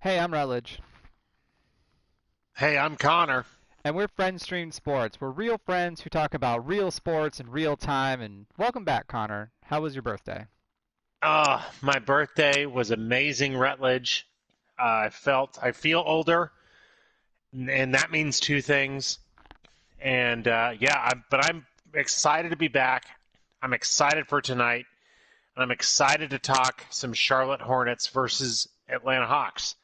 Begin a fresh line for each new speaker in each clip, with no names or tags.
Hey, I'm Rutledge,
Hey, I'm Connor.
and we're Friend Stream Sports. We're real friends who talk about real sports in real time. And welcome back, Connor. How was your birthday?
My birthday was amazing, Rutledge. I feel older, and that means two things. And but I'm excited to be back. I'm excited for tonight, and I'm excited to talk some Charlotte Hornets versus Atlanta Hawks.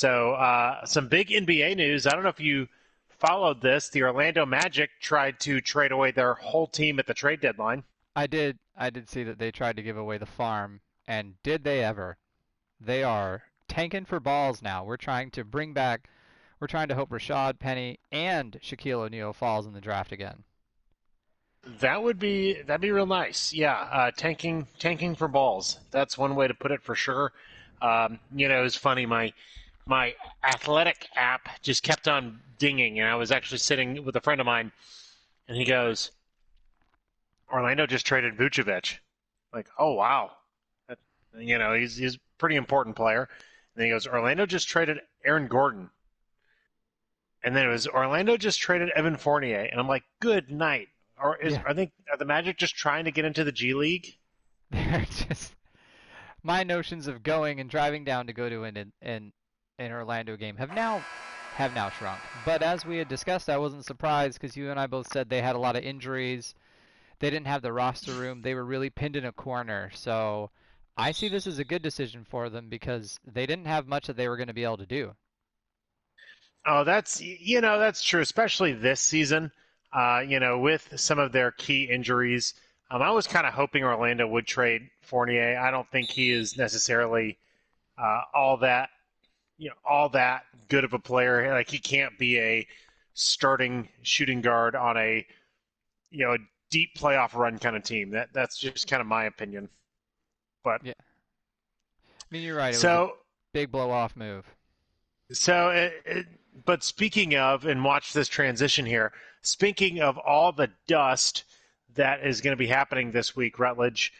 So, some big NBA news. I don't know if you followed this. The Orlando Magic tried to trade away their whole team at the trade deadline.
I did see that they tried to give away the farm, and did they ever? They are tanking for balls now. We're trying to hope Rashad Penny and Shaquille O'Neal falls in the draft again.
That'd be real nice. Yeah, tanking for balls. That's one way to put it for sure. It's funny. My athletic app just kept on dinging, and I was actually sitting with a friend of mine, and he goes, "Orlando just traded Vucevic." Like, oh wow, that, he's a pretty important player. And then he goes, "Orlando just traded Aaron Gordon," and then it was Orlando just traded Evan Fournier, and I'm like, "Good night." Or
Yeah,
are the Magic just trying to get into the G League?
they're just my notions of going and driving down to go to an Orlando game have now shrunk. But as we had discussed, I wasn't surprised because you and I both said they had a lot of injuries. They didn't have the roster room. They were really pinned in a corner. So I see this as a good decision for them because they didn't have much that they were going to be able to do.
Oh, that's true, especially this season. With some of their key injuries, I was kind of hoping Orlando would trade Fournier. I don't think he is necessarily all that good of a player. Like he can't be a starting shooting guard on a deep playoff run kind of team. That's just kind of my opinion. But
Yeah, I mean you're right. It was a
so
big blow off move.
So, but speaking of, and watch this transition here. Speaking of all the dust that is going to be happening this week, Rutledge,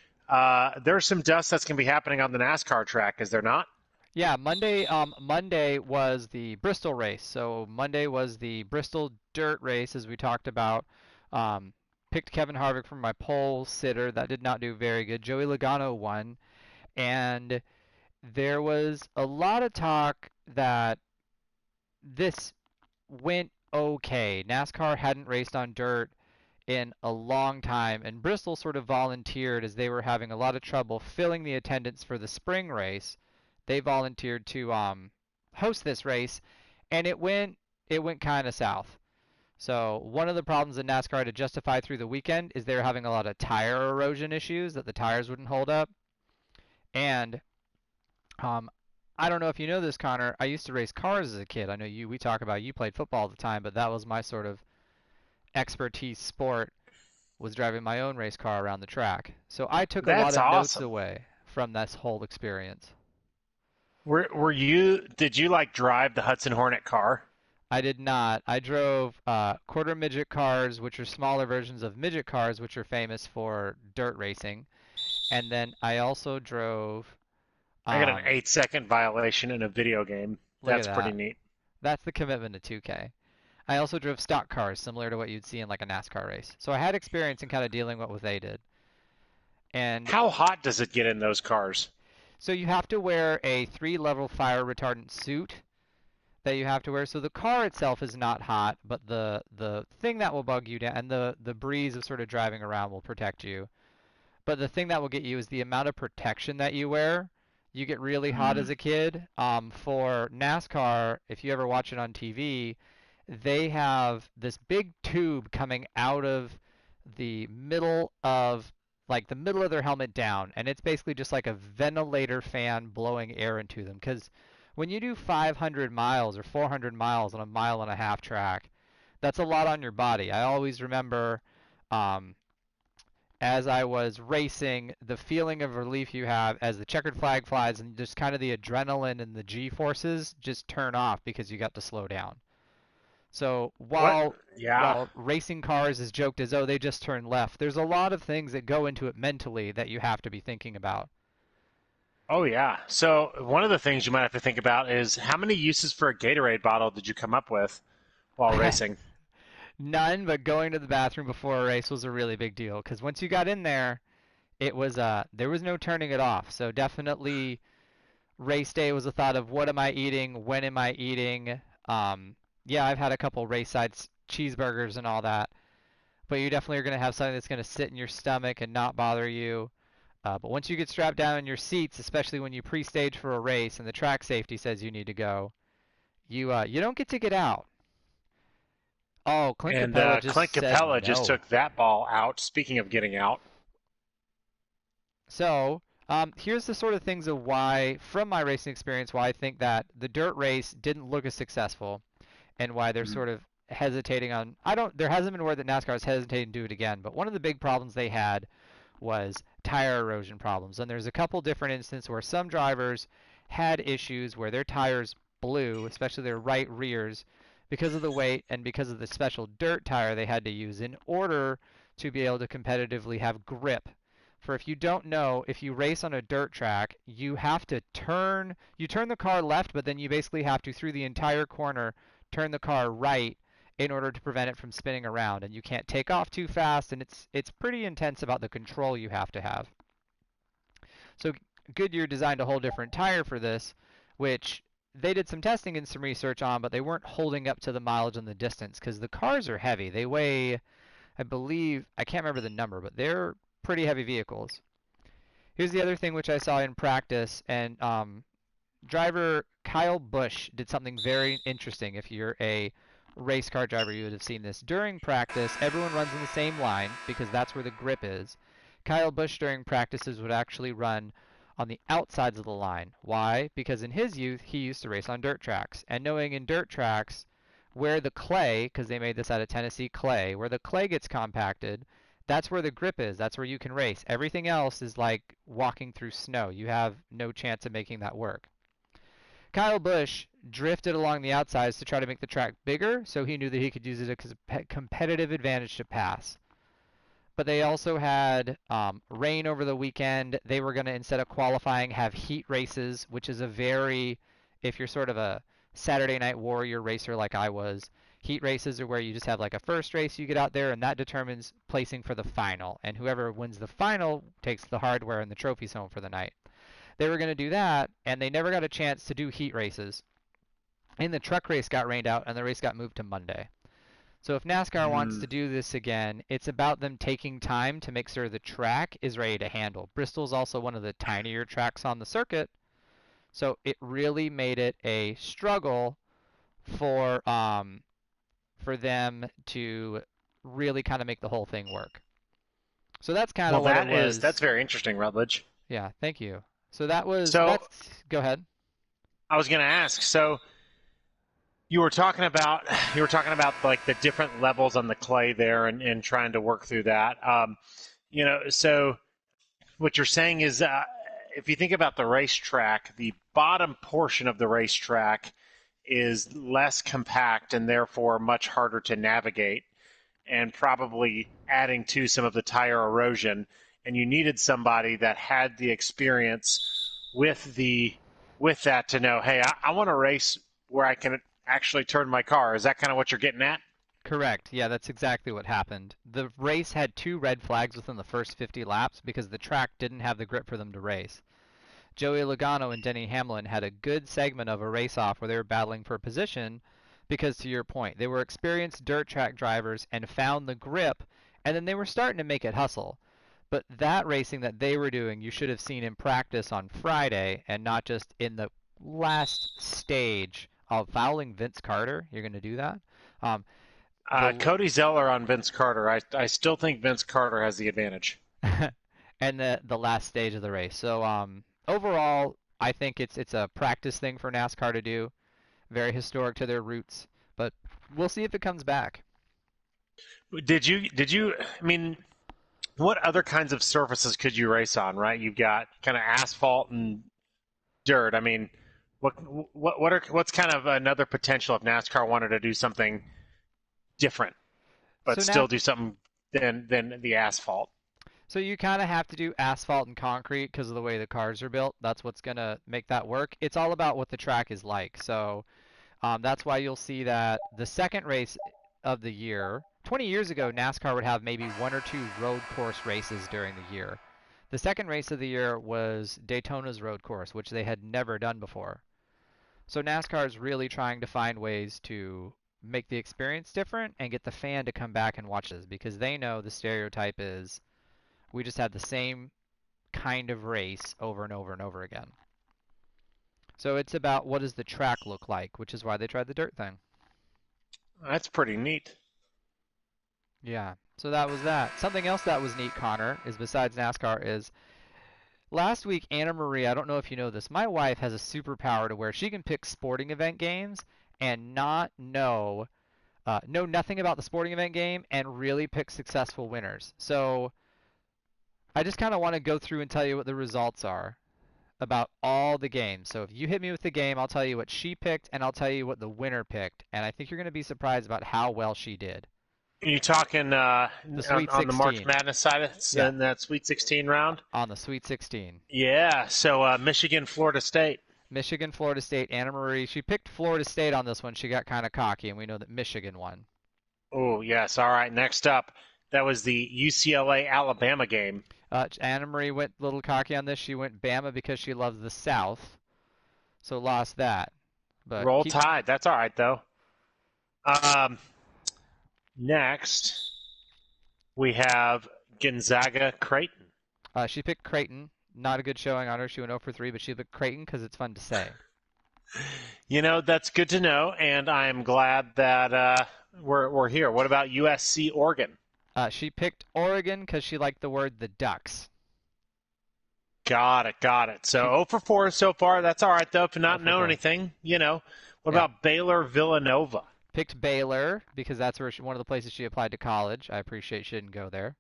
there's some dust that's going to be happening on the NASCAR track, is there not?
Yeah, Monday was the Bristol race. So Monday was the Bristol dirt race, as we talked about. Um, Picked Kevin Harvick for my pole sitter. That did not do very good. Joey Logano won, and there was a lot of talk that this went okay. NASCAR hadn't raced on dirt in a long time, and Bristol sort of volunteered as they were having a lot of trouble filling the attendance for the spring race. They volunteered to host this race, and it went kind of south. So one of the problems that NASCAR had to justify through the weekend is they were having a lot of tire erosion issues that the tires wouldn't hold up, and um, I don't know if you know this, Connor. I used to race cars as a kid. I know we talk about you played football all the time, but that was my sort of expertise sport was driving my own race car around the track. So I took a lot
That's
of notes
awesome.
away from this whole experience.
Did you like drive the Hudson Hornet car?
I did not. I drove quarter midget cars, which are smaller versions of midget cars, which are famous for dirt racing. And then I also drove,
I got an
um,
8-second violation in a video game.
look at
That's pretty
that.
neat.
That's the commitment to 2K. I also drove stock cars, similar to what you'd see in like a NASCAR race. So I had experience in kind of dealing with what they did. And
How hot does it get in those cars?
so you have to wear a 3 level fire retardant suit that you have to wear. So the car itself is not hot, but the thing that will bug you down and the breeze of sort of driving around will protect you. But the thing that will get you is the amount of protection that you wear. You get really hot as
Mm.
a kid. For NASCAR, if you ever watch it on TV, they have this big tube coming out of the middle of the middle of their helmet down, and it's basically just like a ventilator fan blowing air into them. Because when you do 500 miles or 400 miles on a mile and a half track, that's a lot on your body. I always remember um, as I was racing, the feeling of relief you have as the checkered flag flies and just kind of the adrenaline and the G forces just turn off because you got to slow down. So
What?
while
Yeah.
while racing cars is joked as oh they just turn left, there's a lot of things that go into it mentally that you have to be thinking about.
Oh yeah. So one of the things you might have to think about is how many uses for a Gatorade bottle did you come up with while racing?
None, but going to the bathroom before a race was a really big deal because once you got in there, it was there was no turning it off. So definitely race day was a thought of what am I eating, when am I eating. Yeah, I've had a couple race sides cheeseburgers and all that, but you definitely are going to have something that's going to sit in your stomach and not bother you. But once you get strapped down in your seats, especially when you pre-stage for a race and the track safety says you need to go, you don't get to get out. Oh, Clint
And
Capella just
Clint
said
Capella just
no.
took that ball out. Speaking of getting out,
So, here's the sort of things of why, from my racing experience, why I think that the dirt race didn't look as successful, and why they're
Mhm.
sort of hesitating on. I don't. There hasn't been word that NASCAR is hesitating to do it again, but one of the big problems they had was tire erosion problems, and there's a couple different instances where some drivers had issues where their tires blew, especially their right rears, because of the weight and because of the special dirt tire they had to use in order to be able to competitively have grip. For if you don't know, if you race on a dirt track, you turn the car left, but then you basically have to, through the entire corner, turn the car right in order to prevent it from spinning around, and you can't take off too fast, and it's pretty intense about the control you have to have. So Goodyear designed a whole different tire for this, which they did some testing and some research on, but they weren't holding up to the mileage and the distance because the cars are heavy. They weigh, I believe, I can't remember the number, but they're pretty heavy vehicles. Here's the other thing which I saw in practice, and driver Kyle Busch did something very interesting. If you're a race car driver, you would have seen this. During practice, everyone runs in the same line because that's where the grip is. Kyle Busch during practices would actually run on the outsides of the line. Why? Because in his youth, he used to race on dirt tracks. And knowing in dirt tracks where the clay, because they made this out of Tennessee clay, where the clay gets compacted, that's where the grip is. That's where you can race. Everything else is like walking through snow. You have no chance of making that work. Kyle Busch drifted along the outsides to try to make the track bigger, so he knew that he could use it as a competitive advantage to pass. But they also had rain over the weekend. They were going to, instead of qualifying, have heat races, which is a very, if you're sort of a Saturday Night Warrior racer like I was, heat races are where you just have like a first race you get out there, and that determines placing for the final. And whoever wins the final takes the hardware and the trophies home for the night. They were going to do that, and they never got a chance to do heat races. And the truck race got rained out, and the race got moved to Monday. So if NASCAR wants
Mm.
to do this again, it's about them taking time to make sure the track is ready to handle. Bristol's also one of the tinier tracks on the circuit, so it really made it a struggle for for them to really kind of make the whole thing work. So that's kind
Well,
of what it
that's
was.
very interesting, Rutledge.
Yeah, thank you. So that's
So
go ahead.
I was going to ask. So you were talking about like the different levels on the clay there, and trying to work through that. So what you're saying is, if you think about the racetrack, the bottom portion of the racetrack is less compact and therefore much harder to navigate, and probably adding to some of the tire erosion. And you needed somebody that had the experience with the with that to know, hey, I want to race where I can actually turn my car. Is that kind of what you're getting at?
Correct. Yeah, that's exactly what happened. The race had two red flags within the first 50 laps because the track didn't have the grip for them to race. Joey Logano and Denny Hamlin had a good segment of a race off where they were battling for position because, to your point, they were experienced dirt track drivers and found the grip, and then they were starting to make it hustle. But that racing that they were doing, you should have seen in practice on Friday and not just in the last stage of fouling Vince Carter. You're going to do that? Um, the
Cody Zeller on Vince Carter. I still think Vince Carter has the advantage.
and the last stage of the race. So overall, I think it's a practice thing for NASCAR to do, very historic to their roots, but we'll see if it comes back.
Did you? I mean, what other kinds of surfaces could you race on? Right, you've got kind of asphalt and dirt. I mean, what what's kind of another potential if NASCAR wanted to do something different, but
So
still
now
do something than the asphalt?
So you kind of have to do asphalt and concrete because of the way the cars are built. That's what's going to make that work. It's all about what the track is like. So that's why you'll see that the second race of the year, 20 years ago, NASCAR would have maybe one or two road course races during the year. The second race of the year was Daytona's road course, which they had never done before. So NASCAR is really trying to find ways to make the experience different and get the fan to come back and watch this because they know the stereotype is we just had the same kind of race over and over and over again. So it's about what does the track look like, which is why they tried the dirt thing.
That's pretty neat.
Yeah. So that was that. Something else that was neat, Connor, is besides NASCAR is last week Anna Marie, I don't know if you know this, my wife has a superpower to where she can pick sporting event games and not know nothing about the sporting event game and really pick successful winners. So I just kind of want to go through and tell you what the results are about all the games. So if you hit me with the game, I'll tell you what she picked and I'll tell you what the winner picked. And I think you're going to be surprised about how well she did.
Are you talking
The Sweet
on the March
16.
Madness side
Yeah,
in that Sweet 16 round?
on the Sweet 16.
Yeah. So Michigan, Florida State.
Michigan, Florida State, Anna Marie. She picked Florida State on this one. She got kind of cocky, and we know that Michigan won.
Oh yes. All right. Next up, that was the UCLA Alabama game.
Anna Marie went a little cocky on this. She went Bama because she loves the South, so lost that. But
Roll Tide. That's all right though. Next, we have Gonzaga Creighton.
She picked Creighton. Not a good showing on her. She went 0 for 3, but she picked Creighton because it's fun to say.
You know, that's good to know, and I'm glad that we're here. What about USC Oregon?
She picked Oregon because she liked the word the Ducks.
Got it. So 0 for 4 so far. That's all right, though, if you're not knowing anything. You know, what about Baylor Villanova?
Picked Baylor because that's where one of the places she applied to college. I appreciate she didn't go there.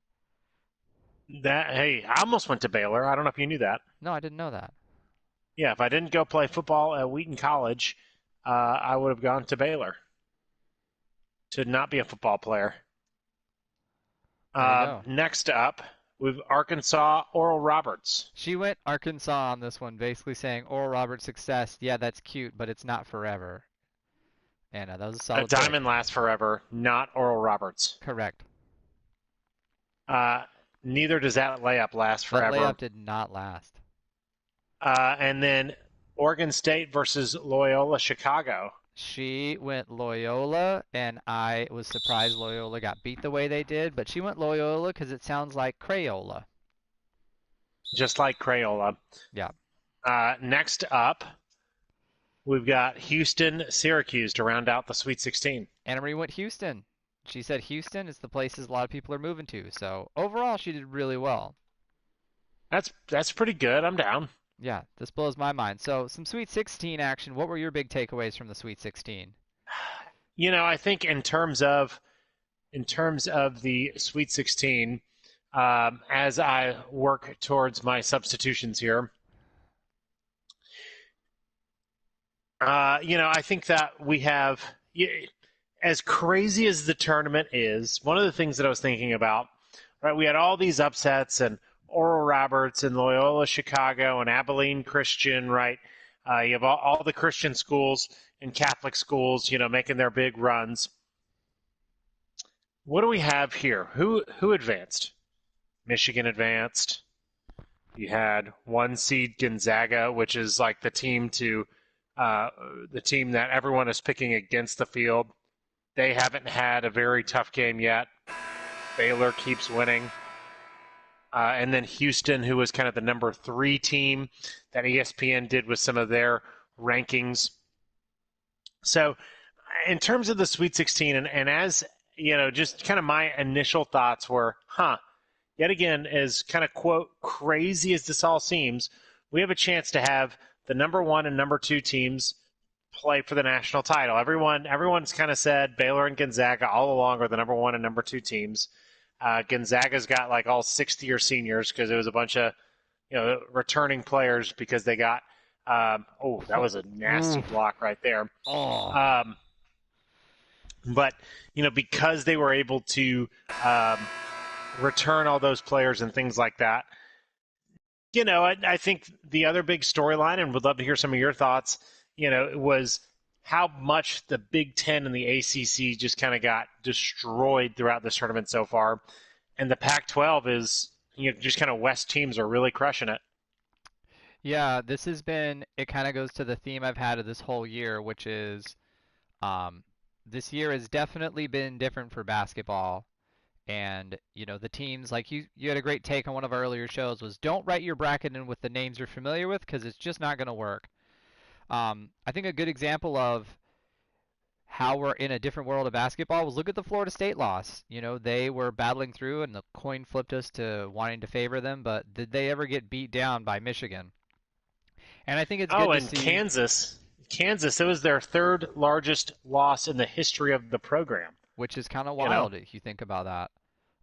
Hey, I almost went to Baylor. I don't know if you knew that.
No, I didn't know that.
Yeah, if I didn't go play football at Wheaton College, I would have gone to Baylor to not be a football player. Next up, we've Arkansas Oral Roberts.
She went Arkansas on this one, basically saying Oral Roberts' success, yeah, that's cute, but it's not forever. And that was a solid
A diamond lasts forever, not Oral Roberts.
Correct.
Neither does that layup last forever.
That layup did not last.
And then Oregon State versus Loyola Chicago.
She went Loyola, and I was surprised Loyola got beat the way they did, but she went Loyola because it sounds like Crayola.
Just like Crayola.
Yeah.
Next up, we've got Houston, Syracuse to round out the Sweet 16.
Anna Marie went Houston. She said Houston is the places a lot of people are moving to. So overall, she did really well.
That's pretty good. I'm down.
Yeah, this blows my mind. So some Sweet 16 action. What were your big takeaways from the Sweet 16?
You know, I think in terms of the Sweet 16, as I work towards my substitutions here, I think that we have, as crazy as the tournament is, one of the things that I was thinking about, right? We had all these upsets and Oral Roberts and Loyola Chicago and Abilene Christian, right? You have all the Christian schools and Catholic schools, making their big runs. What do we have here? Who advanced? Michigan advanced. You had 1 seed Gonzaga, which is like the team that everyone is picking against the field. They haven't had a very tough game yet. Baylor keeps winning. And then Houston, who was kind of the number 3 team that ESPN did with some of their rankings. So in terms of the Sweet 16, and as, just kind of my initial thoughts were, yet again, as kind of, quote, crazy as this all seems, we have a chance to have the number 1 and number 2 teams play for the national title. Everyone's kind of said Baylor and Gonzaga all along are the number 1 and number 2 teams. Gonzaga's got like all 60-year seniors because it was a bunch of, returning players because they got. That was a nasty block right there. But because they were able to return all those players and things like that. I think the other big storyline, and would love to hear some of your thoughts, was how much the Big Ten and the ACC just kind of got destroyed throughout this tournament so far. And the Pac-12 is, just kind of West teams are really crushing it.
Yeah, it kind of goes to the theme I've had of this whole year, which is um, this year has definitely been different for basketball. And, the teams, like you had a great take on one of our earlier shows, was don't write your bracket in with the names you're familiar with because it's just not going to work. I think a good example of how we're in a different world of basketball was look at the Florida State loss. They were battling through and the coin flipped us to wanting to favor them, but did they ever get beat down by Michigan? And I think it's
Oh,
good to
and
see,
Kansas, it was their third largest loss in the history of the program.
which is kind of
You know,
wild if you think about that.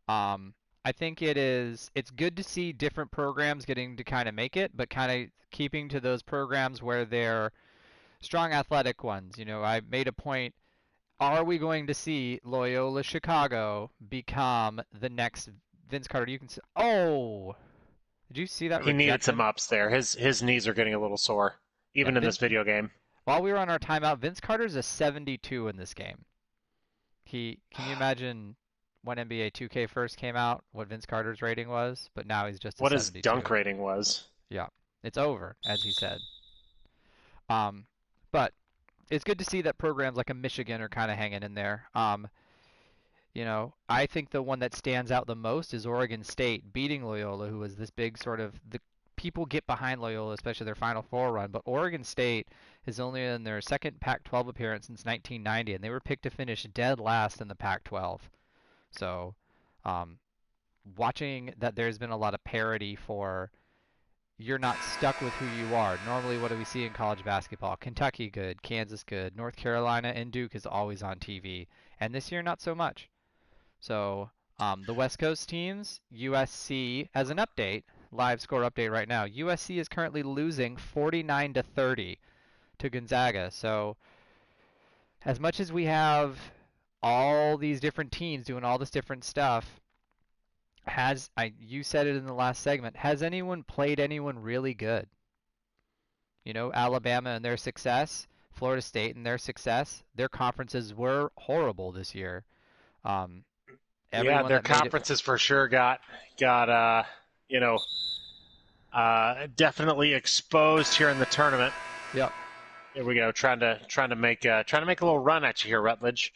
I think it's good to see different programs getting to kind of make it, but kind of keeping to those programs where they're strong athletic ones. I made a point. Are we going to see Loyola Chicago become the next Vince Carter? Oh, did you see that
he needed some
rejection?
ups there. His knees are getting a little sore,
Yeah,
even in this video game.
while we were on our timeout, Vince Carter's a 72 in this game. Can you imagine when NBA 2K first came out, what Vince Carter's rating was? But now he's just a
What his dunk
72.
rating was.
Yeah, it's over, as he said. Um, but it's good to see that programs like a Michigan are kind of hanging in there. I think the one that stands out the most is Oregon State beating Loyola, who was this big sort of the people get behind Loyola, especially their Final Four run. But Oregon State is only in their second Pac-12 appearance since 1990, and they were picked to finish dead last in the Pac-12. So, um, watching that there's been a lot of parity for you're not stuck with who you are. Normally, what do we see in college basketball? Kentucky good, Kansas good, North Carolina and Duke is always on TV, and this year not so much. So the West Coast teams, USC, as an update, live score update right now. USC is currently losing 49 to 30 to Gonzaga. So as much as we have all these different teams doing all this different stuff, you said it in the last segment, has anyone played anyone really good? Alabama and their success, Florida State and their success, their conferences were horrible this year. Um,
Yeah,
everyone
their
that made it.
conferences for sure got you know definitely exposed here in the tournament.
Yep.
Here we go, trying to make a little run at you here, Rutledge.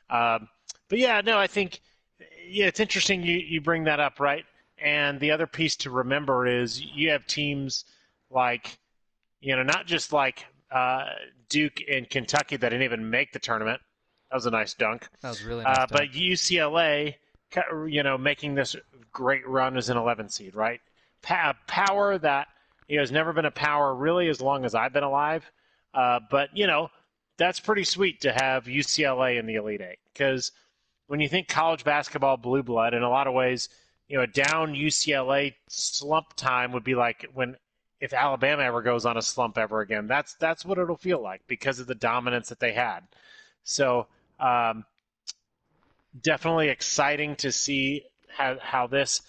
Um, but yeah, no, I think it's interesting you bring that up, right? And the other piece to remember is you have teams like not just like Duke and Kentucky that didn't even make the tournament. That was a nice dunk.
That was a really nice
But
dunk.
UCLA, making this great run as an 11 seed, right? Power that has never been a power really as long as I've been alive. But that's pretty sweet to have UCLA in the Elite Eight because when you think college basketball blue blood, in a lot of ways, a down UCLA slump time would be like when if Alabama ever goes on a slump ever again. That's what it'll feel like because of the dominance that they had. So definitely exciting to see how this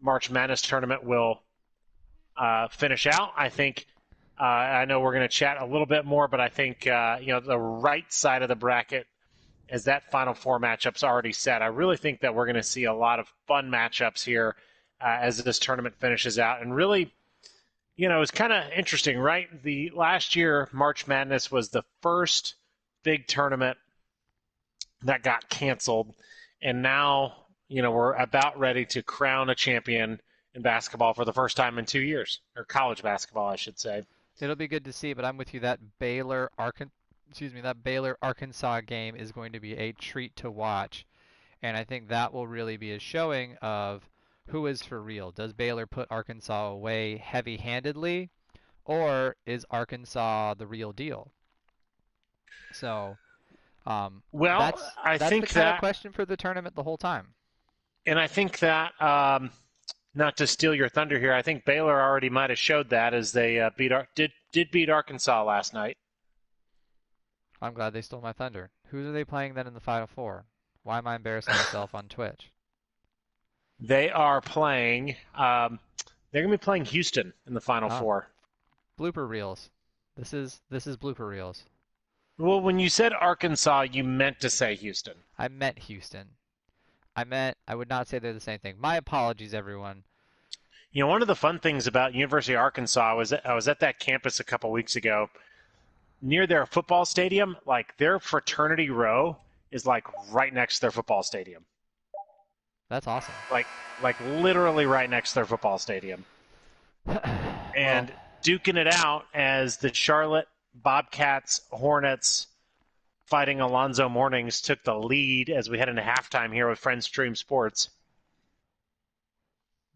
March Madness tournament will finish out. I think I know we're going to chat a little bit more, but I think the right side of the bracket, as that Final Four matchup's already set, I really think that we're going to see a lot of fun matchups here as this tournament finishes out. And really, it's kind of interesting, right? The last year, March Madness was the first big tournament that got canceled, and now we're about ready to crown a champion in basketball for the first time in 2 years, or college basketball, I should say.
It'll be good to see, but I'm with you. That Baylor Arkansas game is going to be a treat to watch, and I think that will really be a showing of who is for real. Does Baylor put Arkansas away heavy-handedly, or is Arkansas the real deal? So,
Well, I
that's the
think
kind of
that,
question for the tournament the whole time.
and I think that, not to steal your thunder here, I think Baylor already might have showed that as they did beat Arkansas last night.
I'm glad they stole my thunder. Who are they playing then in the Final Four? Why am I embarrassing myself on Twitch?
They are playing. They're going to be playing Houston in the Final
Oh,
Four.
blooper reels. This is blooper reels.
Well, when you said Arkansas, you meant to say Houston.
I meant Houston. I would not say they're the same thing. My apologies, everyone.
You know, one of the fun things about University of Arkansas was I was at that campus a couple weeks ago. Near their football stadium, like their fraternity row is like right next to their football stadium.
That's awesome.
Like like literally right next to their football stadium.
Well,
And duking it out as the Charlotte Bobcats Hornets fighting Alonzo Mournings took the lead as we head into halftime here with Friends Stream Sports.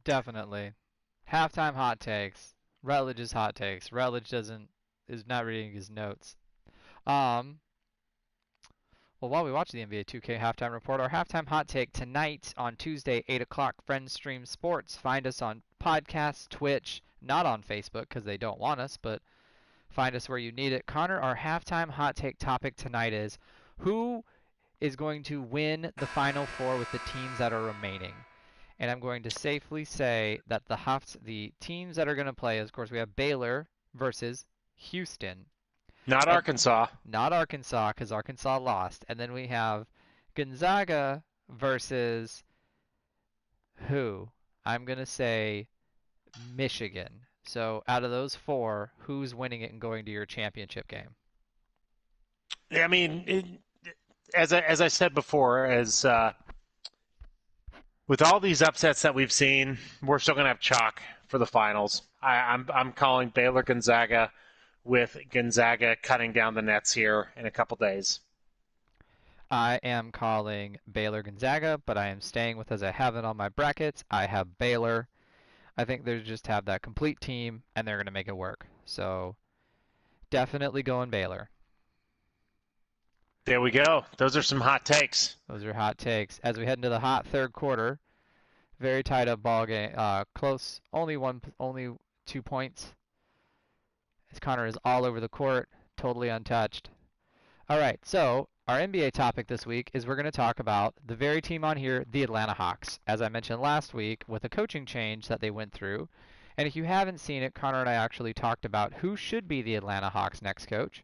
definitely. Halftime hot takes. Rutledge's hot takes. Rutledge doesn't is not reading his notes. Um, well, while we watch the NBA 2K halftime report, our halftime hot take tonight on Tuesday, 8 o'clock, Friends Stream Sports. Find us on podcasts, Twitch, not on Facebook because they don't want us, but find us where you need it. Connor, our halftime hot take topic tonight is who is going to win the Final Four with the teams that are remaining? And I'm going to safely say that the teams that are going to play, of course, we have Baylor versus Houston.
Not
And
Arkansas.
not Arkansas because Arkansas lost. And then we have Gonzaga versus who? I'm going to say Michigan. So out of those four, who's winning it and going to your championship game?
I mean, as I said before, as with all these upsets that we've seen, we're still going to have chalk for the finals. I'm calling Baylor Gonzaga, with Gonzaga cutting down the nets here in a couple days.
I am calling Baylor Gonzaga, but I am staying with as I have it on my brackets. I have Baylor. I think they just have that complete team and they're going to make it work. So definitely going Baylor.
There we go. Those are some hot takes.
Those are hot takes. As we head into the hot third quarter, very tight up ball game. Close. Only 2 points. As Connor is all over the court, totally untouched. All right, so our NBA topic this week is we're going to talk about the very team on here, the Atlanta Hawks. As I mentioned last week, with a coaching change that they went through. And if you haven't seen it, Connor and I actually talked about who should be the Atlanta Hawks' next coach.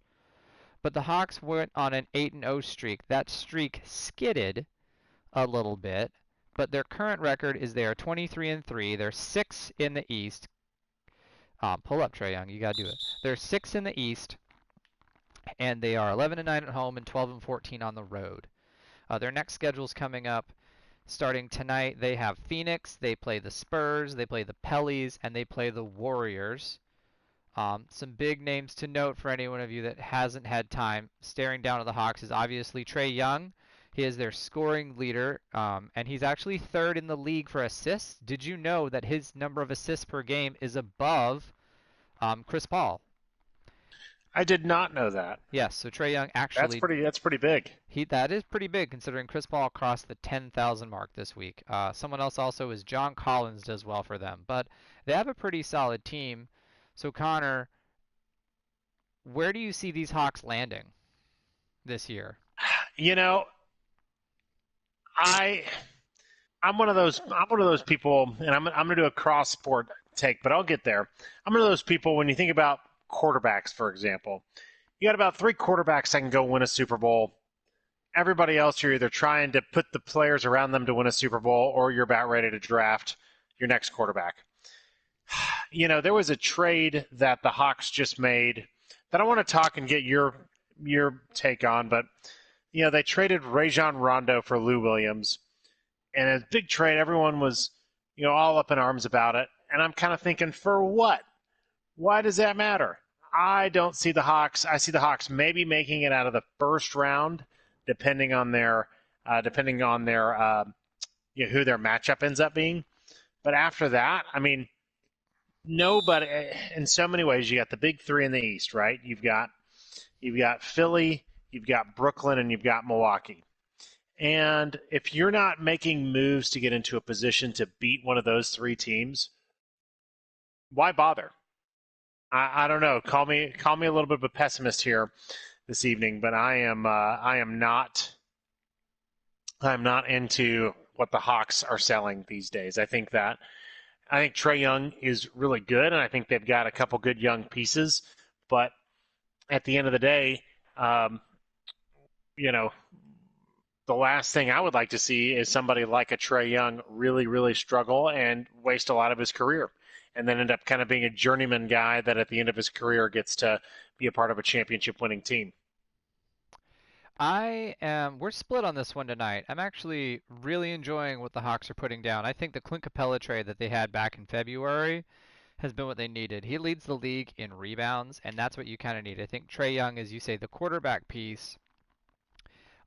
But the Hawks went on an 8-0 streak. That streak skidded a little bit, but their current record is they are 23-3. They're 6 in the East. Pull up, Trey Young. You got to do it. They're 6 in the East, and they are 11-9 at home and 12-14 on the road. Their next schedule is coming up starting tonight. They have Phoenix, they play the Spurs, they play the Pellies, and they play the Warriors. Some big names to note for any one of you that hasn't had time staring down at the Hawks is obviously Trey Young. He is their scoring leader, and he's actually third in the league for assists. Did you know that his number of assists per game is above Chris Paul?
I did not know that.
Yes, so Trey Young
That's
actually
pretty big.
that is pretty big considering Chris Paul crossed the 10,000 mark this week. Someone else also is John Collins does well for them, but they have a pretty solid team. So Connor, where do you see these Hawks landing this year?
You know, I I'm one of those people, and I'm going to do a cross sport take, but I'll get there. I'm one of those people when you think about quarterbacks, for example. You got about three quarterbacks that can go win a Super Bowl. Everybody else, you're either trying to put the players around them to win a Super Bowl, or you're about ready to draft your next quarterback. You know, there was a trade that the Hawks just made that I want to talk and get your take on, but you know, they traded Rajon Rondo for Lou Williams, and a big trade. Everyone was, you know, all up in arms about it, and I'm kind of thinking, for what? Why does that matter? I don't see the Hawks. I see the Hawks maybe making it out of the first round, depending on their you know, who their matchup ends up being. But after that, I mean, nobody. In so many ways, you got the big three in the East, right? You've got Philly, you've got Brooklyn, and you've got Milwaukee. And if you're not making moves to get into a position to beat one of those three teams, why bother? I don't know. Call me a little bit of a pessimist here this evening, but I'm not into what the Hawks are selling these days. I think Trey Young is really good, and I think they've got a couple good young pieces. But at the end of the day, um, you know, the last thing I would like to see is somebody like a Trey Young really, really struggle and waste a lot of his career, and then end up kind of being a journeyman guy that at the end of his career gets to be a part of a championship winning team.
We're split on this one tonight. I'm actually really enjoying what the Hawks are putting down. I think the Clint Capella trade that they had back in February has been what they needed. He leads the league in rebounds, and that's what you kind of need. I think Trey Young, as you say, the quarterback piece.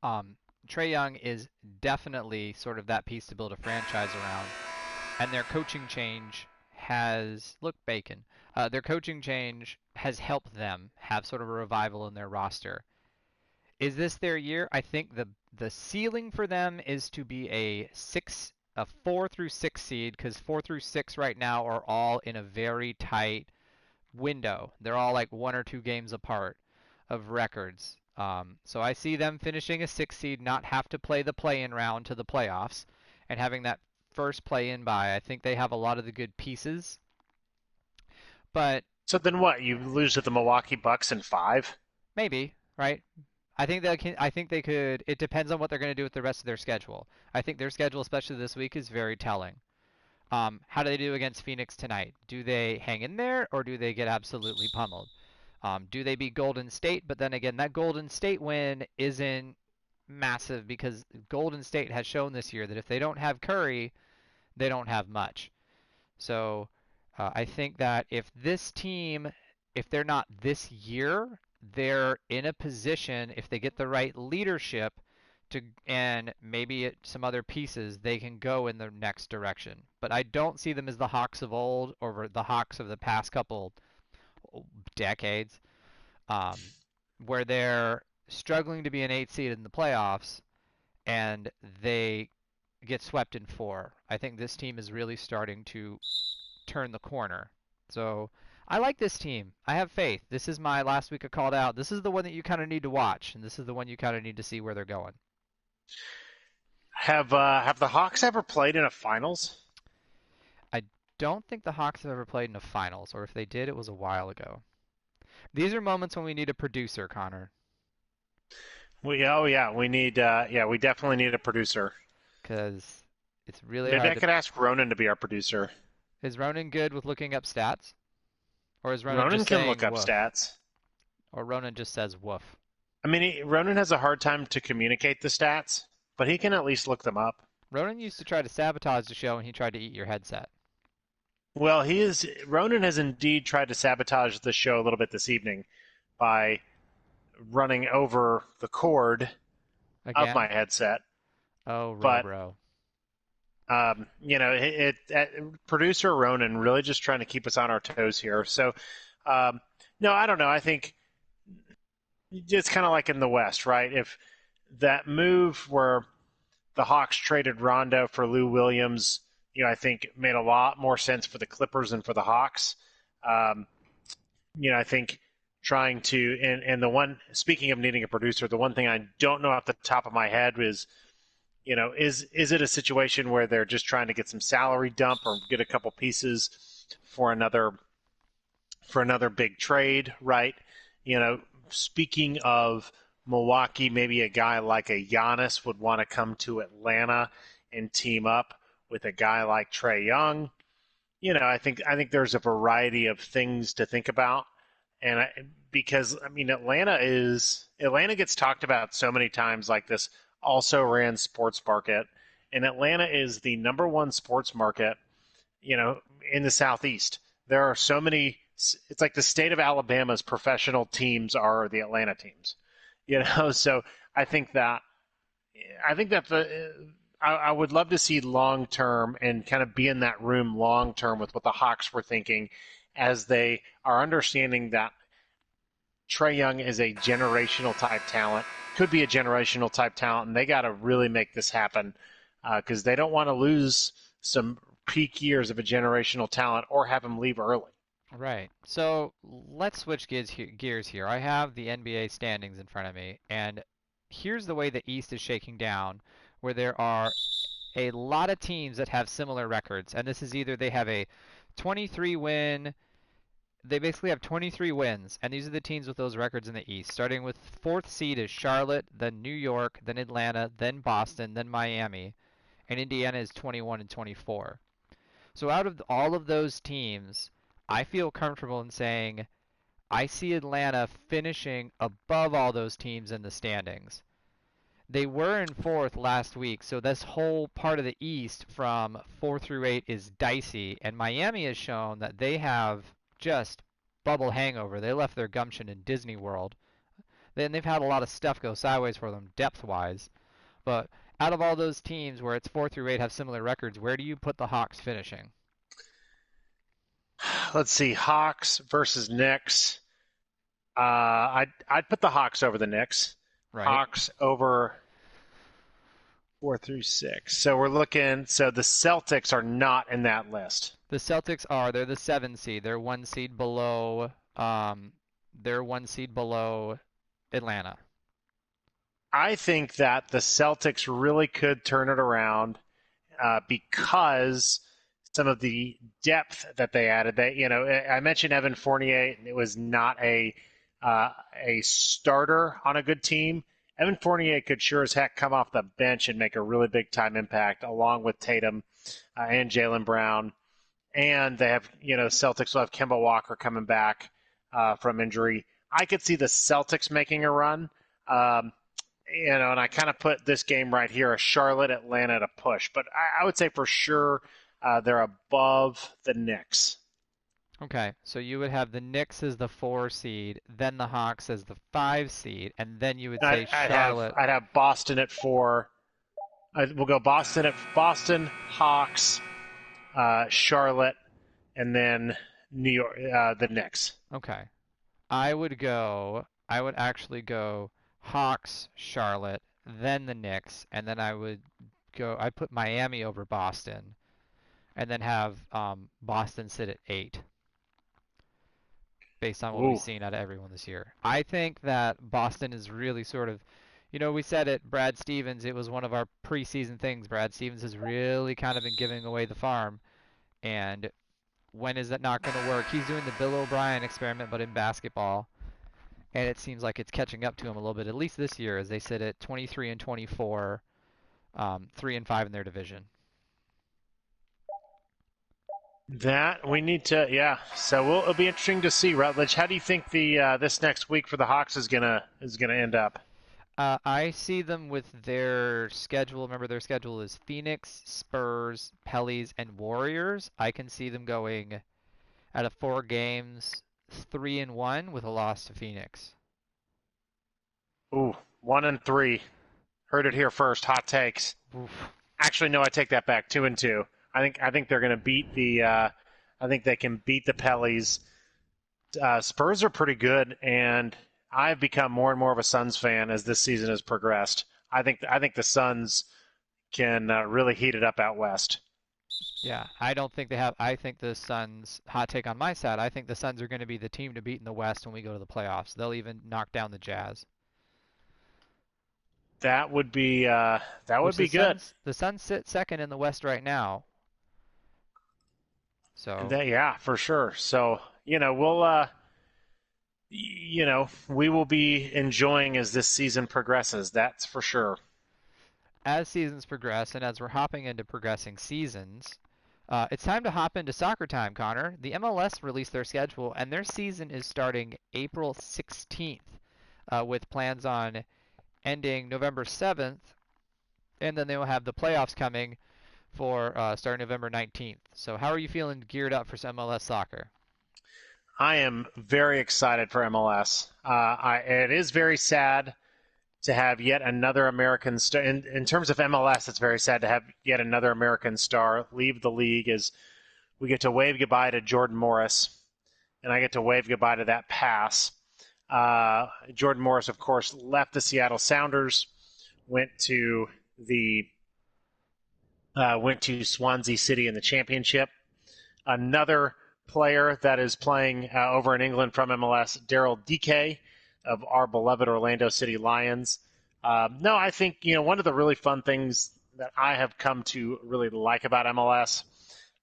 Um, Trey Young is definitely sort of that piece to build a franchise around. And their coaching change has look Bacon. Their coaching change has helped them have sort of a revival in their roster. Is this their year? I think the ceiling for them is to be a 4 through 6 seed because 4 through 6 right now are all in a very tight window. They're all like 1 or 2 games apart of records. So I see them finishing a 6 seed, not have to play the play-in round to the playoffs, and having that first play-in bye. I think they have a lot of the good pieces, but
So then what? You lose to the Milwaukee Bucks in five?
maybe, right? I think they can. I think they could. It depends on what they're going to do with the rest of their schedule. I think their schedule, especially this week, is very telling. How do they do against Phoenix tonight? Do they hang in there or do they get absolutely pummeled? Do they beat Golden State? But then again, that Golden State win isn't massive because Golden State has shown this year that if they don't have Curry, they don't have much. So I think that if this team, if they're not this year, they're in a position, if they get the right leadership to, and maybe some other pieces, they can go in the next direction. But I don't see them as the Hawks of old or the Hawks of the past couple decades, um, where they're struggling to be an 8 seed in the playoffs and they get swept in four. I think this team is really starting to turn the corner. So I like this team. I have faith. This is my last week I called out. This is the one that you kind of need to watch, and this is the one you kind of need to see where they're going.
Have the Hawks ever played in a finals?
I don't think the Hawks have ever played in a finals, or if they did, it was a while ago. These are moments when we need a producer, Connor,
We definitely need a producer.
because it's really
Maybe
hard
I
to.
could ask Ronan to be our producer.
Is Ronan good with looking up stats, or is Ronan
Ronan
just
can look
saying
up
woof,
stats.
or Ronan just says woof?
I mean, Ronan has a hard time to communicate the stats, but he can at least look them up.
Ronan used to try to sabotage the show, and he tried to eat your headset.
Well, Ronan has indeed tried to sabotage the show a little bit this evening by running over the cord of my
Again?
headset.
Oh,
But
bro.
producer Ronan really just trying to keep us on our toes here. So, no, I don't know. I think it's kind of like in the West, right? If that move where the Hawks traded Rondo for Lou Williams, I think made a lot more sense for the Clippers than for the Hawks. Um, I think trying to and the one speaking of needing a producer, the one thing I don't know off the top of my head is, is it a situation where they're just trying to get some salary dump or get a couple pieces for another big trade, right? Speaking of Milwaukee, maybe a guy like a Giannis would want to come to Atlanta and team up with a guy like Trey Young. I think there's a variety of things to think about, because I mean Atlanta gets talked about so many times like this also ran sports market, and Atlanta is the number one sports market, in the Southeast. There are so many. It's like the state of Alabama's professional teams are the Atlanta teams, So I think that I would love to see long term and kind of be in that room long term with what the Hawks were thinking, as they are understanding that Trey Young is a generational type talent, could be a generational type talent, and they got to really make this happen, because they don't want to lose some peak years of a generational talent or have him leave early.
Right. So let's switch gears here. I have the NBA standings in front of me, and here's the way the East is shaking down, where there are a lot of teams that have similar records, and this is either they have a 23 win, they basically have 23 wins, and these are the teams with those records in the East. Starting with fourth seed is Charlotte, then New York, then Atlanta, then Boston, then Miami, and Indiana is 21 and 24. So out of all of those teams, I feel comfortable in saying I see Atlanta finishing above all those teams in the standings. They were in fourth last week, so this whole part of the East from 4 through 8 is dicey, and Miami has shown that they have just bubble hangover. They left their gumption in Disney World. Then they've had a lot of stuff go sideways for them depth-wise. But out of all those teams where it's 4 through 8 have similar records, where do you put the Hawks finishing?
Let's see, Hawks versus Knicks. I'd put the Hawks over the Knicks.
Right?
Hawks over 4 through 6. So we're looking. So the Celtics are not in that list.
The Celtics are. They're the 7 seed. They're 1 seed below. They're 1 seed below Atlanta.
I think that the Celtics really could turn it around because some of the depth that they added. I mentioned Evan Fournier. It was not a starter on a good team. Evan Fournier could sure as heck come off the bench and make a really big time impact, along with Tatum and Jaylen Brown. And they have, Celtics will have Kemba Walker coming back from injury. I could see the Celtics making a run. And I kind of put this game right here, a Charlotte-Atlanta to push. But I would say for sure they're above the Knicks.
Okay, so you would have the Knicks as the 4 seed, then the Hawks as the 5 seed, and then you would say Charlotte.
I'd have Boston at 4. We'll go Boston, Hawks, Charlotte, and then New York, the Knicks.
Okay. I would actually go Hawks, Charlotte, then the Knicks, and then I'd put Miami over Boston, and then have Boston sit at 8, based on what we've seen out of everyone this year. I think that Boston is really sort of, we said it, Brad Stevens, it was one of our preseason things. Brad Stevens has really kind of been giving away the farm, and when is that not going to work? He's doing the Bill O'Brien experiment, but in basketball, and it seems like it's catching up to him a little bit, at least this year, as they sit at 23 and 24, 3 and 5 in their division.
That we need to, yeah. So it'll be interesting to see. Rutledge, how do you think the this next week for the Hawks is gonna end up?
I see them with their schedule. Remember, their schedule is Phoenix, Spurs, Pellies, and Warriors. I can see them going out of 4 games, 3-1 with a loss to Phoenix.
Ooh, 1-3. Heard it here first. Hot takes.
Oof.
Actually, no, I take that back. 2-2. I think they're going to beat the. I think they can beat the Pellies. Spurs are pretty good, and I've become more and more of a Suns fan as this season has progressed. I think the Suns can really heat it up out west.
Yeah, I don't think they have. I think the Suns. Hot take on my side. I think the Suns are going to be the team to beat in the West when we go to the playoffs. They'll even knock down the Jazz.
That would be good.
The Suns sit second in the West right now. So
yeah, for sure. So we'll we will be enjoying as this season progresses. That's for sure.
As seasons progress, and as we're hopping into progressing seasons, it's time to hop into soccer time, Connor. The MLS released their schedule, and their season is starting April 16th, with plans on ending November 7th, and then they will have the playoffs coming for starting November 19th. So how are you feeling geared up for some MLS soccer?
I am very excited for MLS. It is very sad to have yet another American star. In terms of MLS, it's very sad to have yet another American star leave the league as we get to wave goodbye to Jordan Morris, and I get to wave goodbye to that pass. Jordan Morris, of course, left the Seattle Sounders, went to Swansea City in the championship. Another player that is playing over in England from MLS, Daryl Dike of our beloved Orlando City Lions. No, I think one of the really fun things that I have come to really like about MLS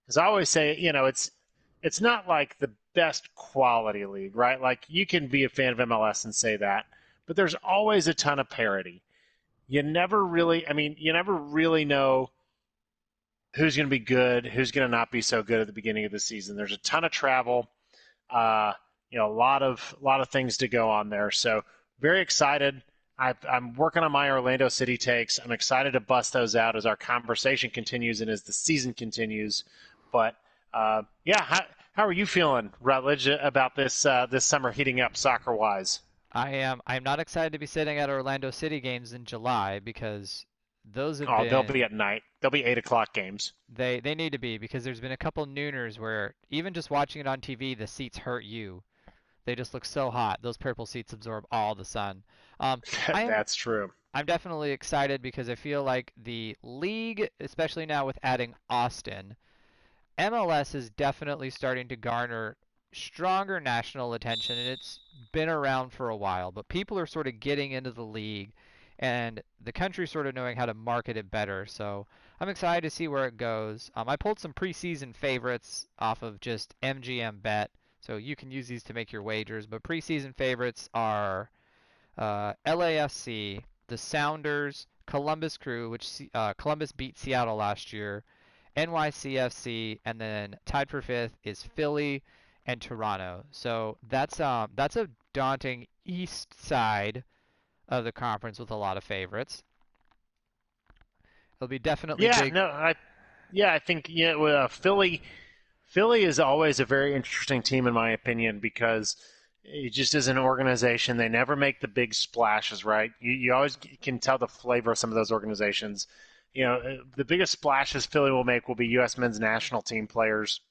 is I always say, it's not like the best quality league, right? Like you can be a fan of MLS and say that, but there's always a ton of parity. You never really know who's going to be good, who's going to not be so good at the beginning of the season. There's a ton of travel, uh, a lot of things to go on there. So very excited. I'm working on my Orlando City takes. I'm excited to bust those out as our conversation continues and as the season continues. But yeah, how are you feeling, Rutledge, about this summer heating up soccer wise?
I'm not excited to be sitting at Orlando City games in July because those have
Oh, they'll
been
be at night. They'll be 8 o'clock games.
they need to be because there's been a couple nooners where even just watching it on TV, the seats hurt you. They just look so hot. Those purple seats absorb all the sun. Um, I am
That's true.
I'm definitely excited because I feel like the league, especially now with adding Austin, MLS is definitely starting to garner stronger national attention, and it's been around for a while, but people are sort of getting into the league, and the country's sort of knowing how to market it better. So I'm excited to see where it goes. I pulled some preseason favorites off of just MGM Bet, so you can use these to make your wagers. But preseason favorites are LAFC, the Sounders, Columbus Crew, which Columbus beat Seattle last year, NYCFC, and then tied for fifth is Philly and Toronto. So that's a daunting east side of the conference with a lot of favorites. It'll be definitely
Yeah,
big.
no, I think Philly is always a very interesting team in my opinion because it just is an organization. They never make the big splashes, right? You always can tell the flavor of some of those organizations. The biggest splashes Philly will make will be U.S. men's national team players,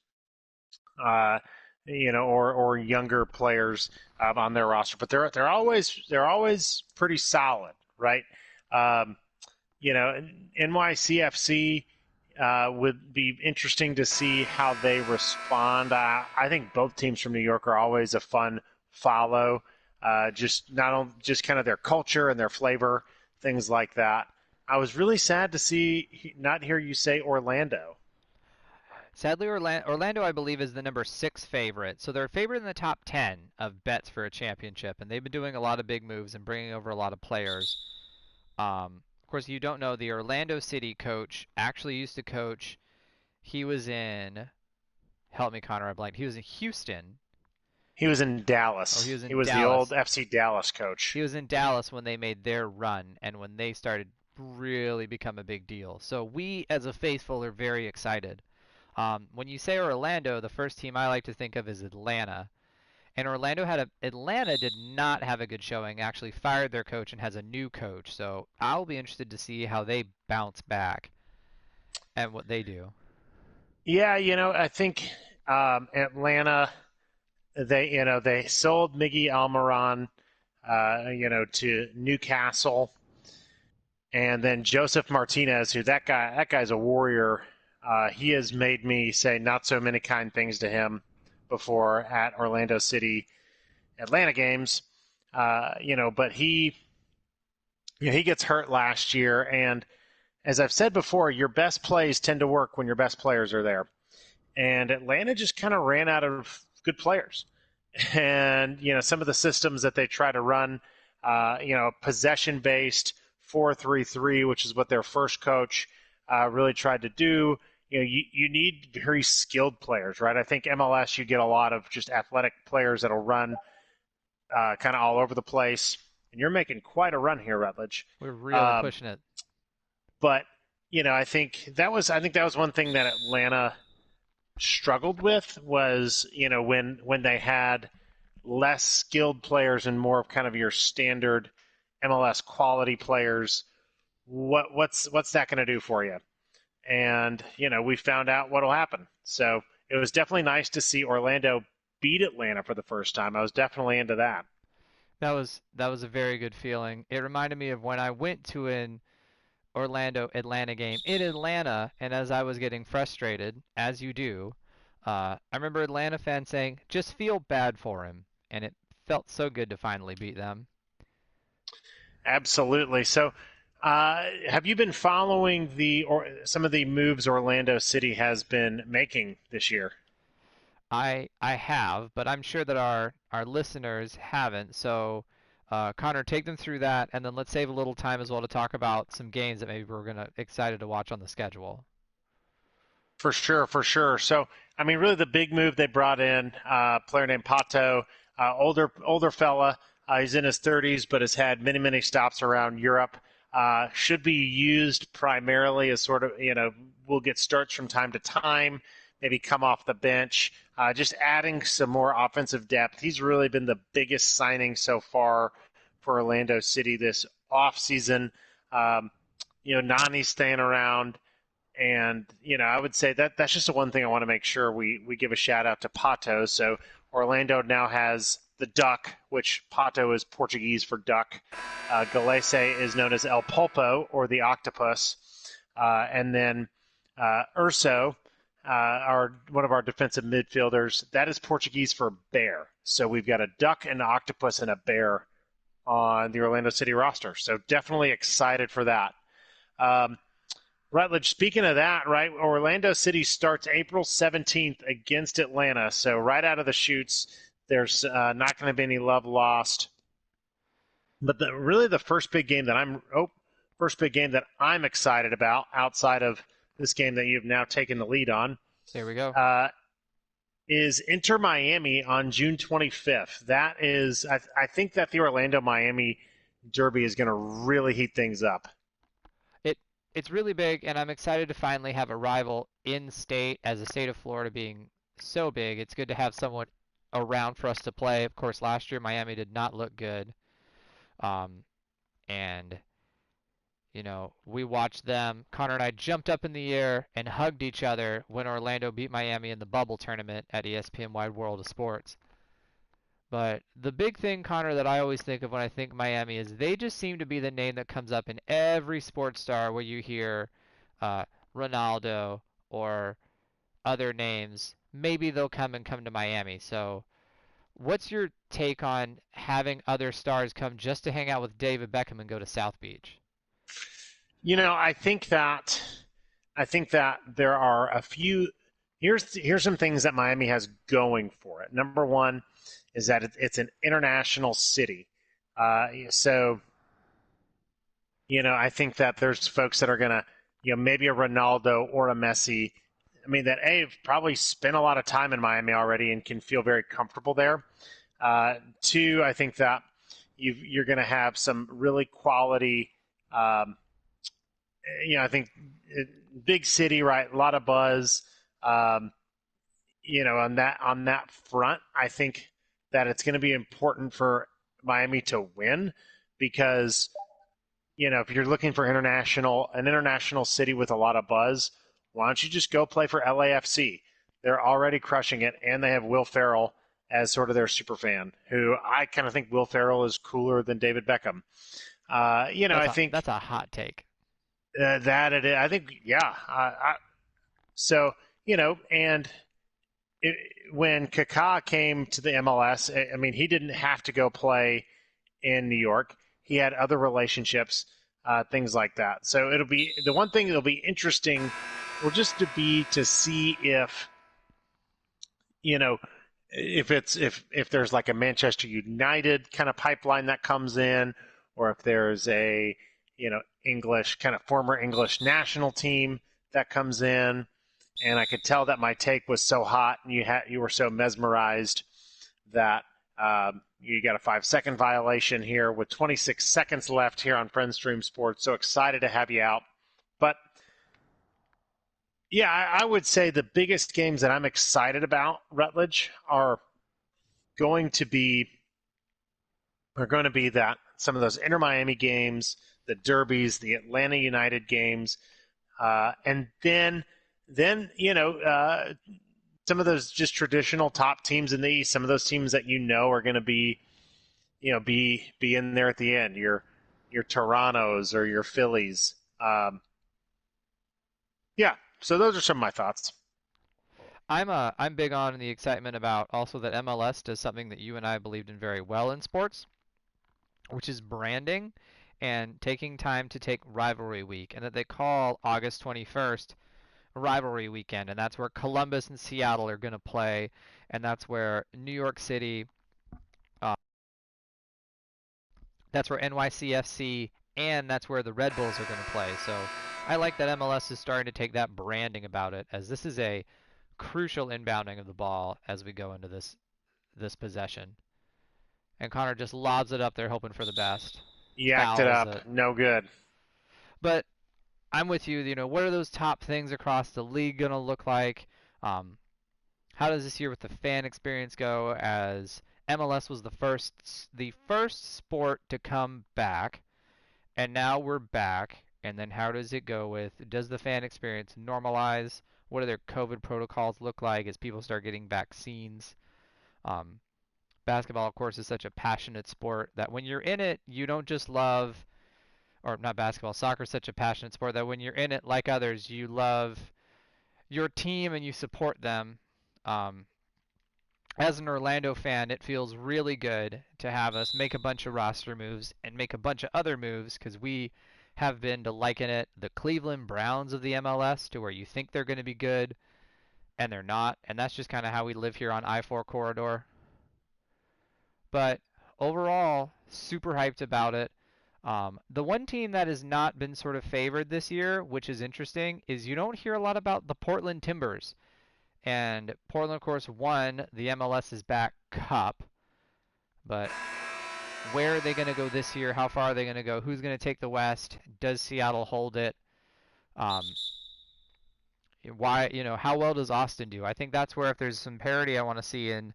uh, or younger players on their roster. But they're always pretty solid, right? Um, NYCFC would be interesting to see how they respond. I think both teams from New York are always a fun follow. Just not only just kind of their culture and their flavor, things like that. I was really sad to not hear you say Orlando.
Sadly, Orlando, I believe, is the number six favorite. So they're favored in the top 10 of bets for a championship, and they've been doing a lot of big moves and bringing over a lot of players. Of course, you don't know the Orlando City coach actually used to coach. He was in, help me, Connor, I blanked. He was in Houston.
He was in
Oh, he
Dallas.
was
He
in
was the old
Dallas.
FC Dallas coach.
He was in Dallas when they made their run and when they started really become a big deal. So we, as a faithful, are very excited. When you say Orlando, the first team I like to think of is Atlanta. And Atlanta did not have a good showing. Actually fired their coach and has a new coach. So I'll be interested to see how they bounce back and what they do.
Yeah, I think Atlanta. They sold Miggy Almiron, to Newcastle, and then Joseph Martinez, who that guy's a warrior. He has made me say not so many kind things to him before at Orlando City Atlanta games. But he gets hurt last year, and as I've said before, your best plays tend to work when your best players are there. And Atlanta just kind of ran out of good players. And some of the systems that they try to run, possession based 4-3-3, which is what their first coach really tried to do. You need very skilled players, right? I think MLS you get a lot of just athletic players that'll run kind of all over the place. And you're making quite a run here, Rutledge.
We're really
Um,
pushing it.
but I think that was one thing that Atlanta struggled with was when they had less skilled players and more of kind of your standard MLS quality players. What's that going to do for you? And we found out what'll happen. So it was definitely nice to see Orlando beat Atlanta for the first time. I was definitely into that.
That was a very good feeling. It reminded me of when I went to an Orlando Atlanta game in Atlanta, and as I was getting frustrated, as you do, I remember Atlanta fans saying, "Just feel bad for him," and it felt so good to finally beat them.
Absolutely. So Have you been following some of the moves Orlando City has been making this year?
I have, but I'm sure that our listeners haven't. So, Connor, take them through that, and then let's save a little time as well to talk about some games that maybe we're gonna excited to watch on the schedule.
For sure, for sure. So, I mean, really, the big move they brought in a player named Pato, older fella. He's in his 30s, but has had many stops around Europe. Should be used primarily as sort of, will get starts from time to time, maybe come off the bench. Just adding some more offensive depth. He's really been the biggest signing so far for Orlando City this offseason. Um, Nani's staying around. And I would say that that's just the one thing I want to make sure we give a shout out to Pato. So Orlando now has the duck, which Pato is Portuguese for duck. Galese is known as El Pulpo or the octopus, and then Urso, our one of our defensive midfielders, that is Portuguese for bear. So we've got a duck, an octopus, and a bear on the Orlando City roster. So definitely excited for that. Um, Rutledge, speaking of that, right, Orlando City starts April 17th against Atlanta. So right out of the chutes, there's not going to be any love lost. But really the first big game that I'm excited about outside of this game that you've now taken the lead on
There we go.
uh, is Inter Miami on June 25th. That is, I think that the Orlando Miami Derby is going to really heat things up.
It it's really big, and I'm excited to finally have a rival in state, as the state of Florida being so big. It's good to have someone around for us to play. Of course, last year Miami did not look good, um, and we watched them. Connor and I jumped up in the air and hugged each other when Orlando beat Miami in the bubble tournament at ESPN Wide World of Sports. But the big thing, Connor, that I always think of when I think Miami is they just seem to be the name that comes up in every sports star where you hear uh, Ronaldo or other names. Maybe they'll come to Miami. So, what's your take on having other stars come just to hang out with David Beckham and go to South Beach?
I think that there are a few. Here's some things that Miami has going for it. Number one is that it's an international city, so I think that there's folks that are gonna, maybe a Ronaldo or a Messi. I mean, that have probably spent a lot of time in Miami already and can feel very comfortable there. Two, I think that you're going to have some really quality. Um, I think big city, right? A lot of buzz. Um, on that front, I think that it's going to be important for Miami to win because if you're looking for an international city with a lot of buzz, why don't you just go play for LAFC? They're already crushing it, and they have Will Ferrell as sort of their super fan, who I kind of think Will Ferrell is cooler than David Beckham.
That's
I
a
think
that's a hot take.
that it is. I think, yeah. So, and it, when Kaká came to the MLS, I mean, he didn't have to go play in New York. He had other relationships, things like that. So it'll be the one thing that'll be interesting will just to see you know if there's like a Manchester United kind of pipeline that comes in, or if there's a English kind of former English national team that comes in. And I could tell that my take was so hot, and you were so mesmerized that you got a 5-second violation here with 26 seconds left here on Friend Stream Sports. So excited to have you out. But yeah, I would say the biggest games that I'm excited about, Rutledge, going to be are going to be that some of those Inter Miami games, the derbies, the Atlanta United games, and then some of those just traditional top teams in the East. Some of those teams that are going to be be in there at the end. Your Torontos or your Phillies. Yeah. So those are some of my thoughts.
I'm big on the excitement about also that MLS does something that you and I believed in very well in sports, which is branding. and taking time to take rivalry week, and that they call August 21st rivalry weekend, and that's where Columbus and Seattle are going to play, and that's where New York City, uh, that's where NYCFC, and that's where the Red Bulls are going to play. So I like that MLS is starting to take that branding about it, as this is a crucial inbounding of the ball as we go into this possession. And Connor just lobs it up there, hoping for the best.
Yacked it
Fouls
up.
it.
No good.
But I'm with you. You know, what are those top things across the league going to look like? Um, how does this year with the fan experience go? As MLS was the first sport to come back, and now we're back. And then how does it go with? Does the fan experience normalize? What do their COVID protocols look like as people start getting vaccines? Um, Basketball, of course, is such a passionate sport that when you're in it, you don't just love, or not basketball, soccer is such a passionate sport that when you're in it, like others, you love your team and you support them. Um, as an Orlando fan, it feels really good to have us make a bunch of roster moves and make a bunch of other moves because we have been to liken it the Cleveland Browns of the MLS, to where you think they're going to be good and they're not. And that's just kind of how we live here on I-4 corridor. But overall, super hyped about it. The one team that has not been sort of favored this year, which is interesting, is you don't hear a lot about the Portland Timbers. And Portland, of course, won the MLS is Back Cup. But where are they going to go this year? How far are they going to go? Who's going to take the West? Does Seattle hold it? Um, how well does Austin do? I think that's where, if there's some parity I want to see in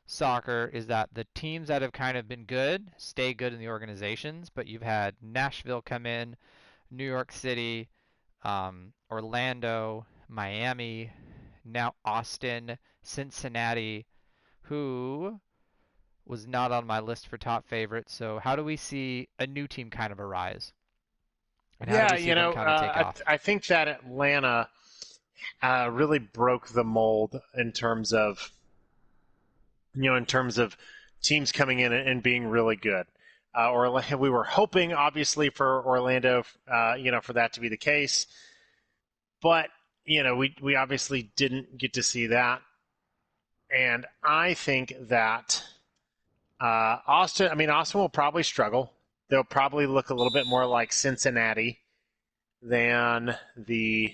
soccer, is that the teams that have kind of been good stay good in the organizations, but you've had Nashville come in, New York City, Orlando, Miami, now Austin, Cincinnati, who was not on my list for top favorites. So how do we see a new team kind of arise? And how do
Yeah,
we see them kind of take off?
I think that Atlanta really broke the mold in terms of teams coming in and being really good. Or we were hoping, obviously, for Orlando, for that to be the case, but we obviously didn't get to see that. And I think that Austin will probably struggle. They'll probably look a little bit more like Cincinnati than than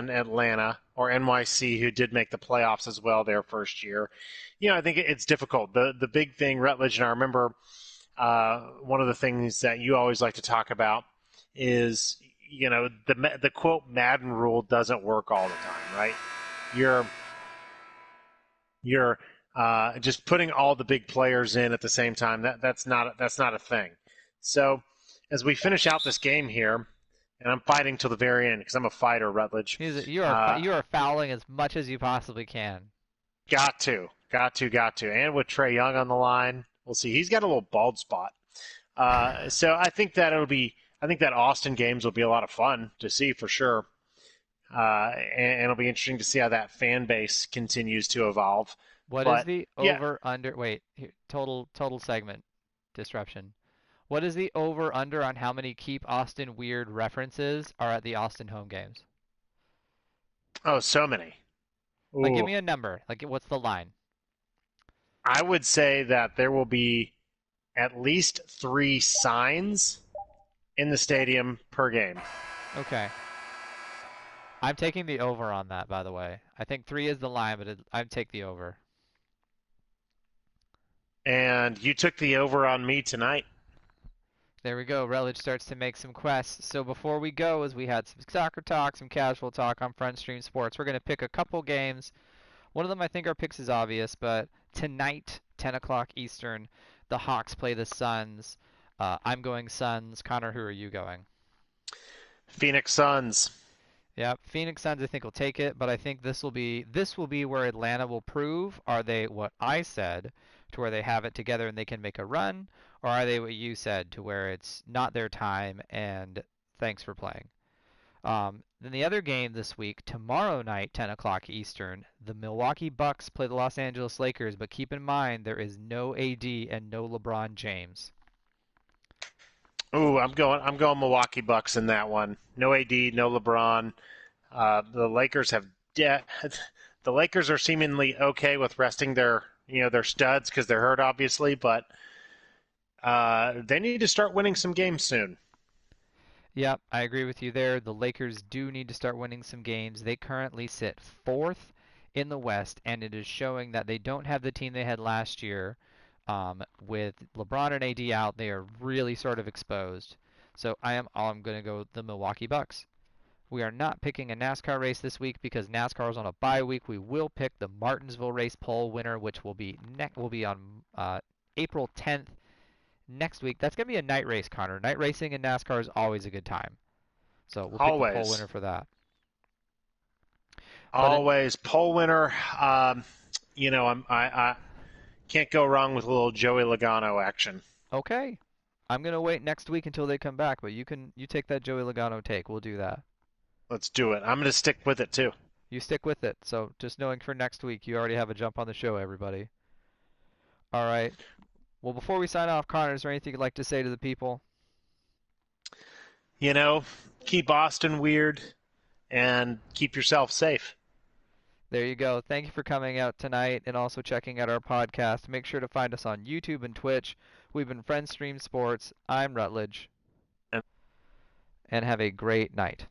Atlanta or NYC, who did make the playoffs as well their first year. I think it's difficult. The big thing, Rutledge, and I remember one of the things that you always like to talk about is the quote Madden rule doesn't work all the time, right? You're just putting all the big players in at the same time. That's not a thing. So as we finish out this game here, and I'm fighting till the very end because I'm a fighter, Rutledge.
You are fouling as much as you possibly can.
Got to. And with Trey Young on the line, we'll see. He's got a little bald spot. So I think that Austin games will be a lot of fun to see for sure. And it'll be interesting to see how that fan base continues to evolve.
What is the over under? Wait, total segment disruption. What is the over under on how many Keep Austin Weird references are at the Austin home games?
Oh, so many.
Like, give
Ooh.
me a number. Like, what's the line?
I would say that there will be at least 3 signs in the stadium per game.
Okay. I'm taking the over on that, by the way. I think 3 is the line, but I'd take the over.
And you took the over on me tonight.
There we go. Rutledge starts to make some quests. So before we go, as we had some soccer talk, some casual talk on Front Stream Sports, we're going to pick a couple games. One of them, I think our picks is obvious, but tonight, 10 o'clock Eastern, the Hawks play the Suns. I'm going Suns. Connor, who are you going?
Phoenix Suns.
Yep, Phoenix Suns I think will take it, but I think this will be where Atlanta will prove, are they what I said, to where they have it together and they can make a run, or are they what you said, to where it's not their time and thanks for playing. Then the other game this week, tomorrow night, 10 o'clock Eastern, the Milwaukee Bucks play the Los Angeles Lakers, but keep in mind there is no AD and no LeBron James.
Ooh, I'm going Milwaukee Bucks in that one. No AD, no LeBron. The Lakers have de- the Lakers are seemingly okay with resting their studs because they're hurt, obviously, but they need to start winning some games soon.
Yep, I agree with you there. The Lakers do need to start winning some games. They currently sit fourth in the West, and it is showing that they don't have the team they had last year. With LeBron and AD out, they are really sort of exposed. So I'm going to go with the Milwaukee Bucks. We are not picking a NASCAR race this week because NASCAR is on a bye week. We will pick the Martinsville race pole winner, which will be on April 10th next week. That's going to be a night race, Connor. Night racing in NASCAR is always a good time. So we'll pick the pole
Always,
winner for that. But in,
always pole winner. I can't go wrong with a little Joey Logano action.
okay, I'm going to wait next week until they come back, but you take that Joey Logano take. We'll do that.
Let's do it. I'm going to stick with it too.
You stick with it. So just knowing for next week, you already have a jump on the show, everybody. All right. Well, before we sign off, Connor, is there anything you'd like to say to the people?
You know, keep Austin weird and keep yourself safe.
There you go. Thank you for coming out tonight and also checking out our podcast. Make sure to find us on YouTube and Twitch. We've been Friends Stream Sports. I'm Rutledge.
And
And have a great night.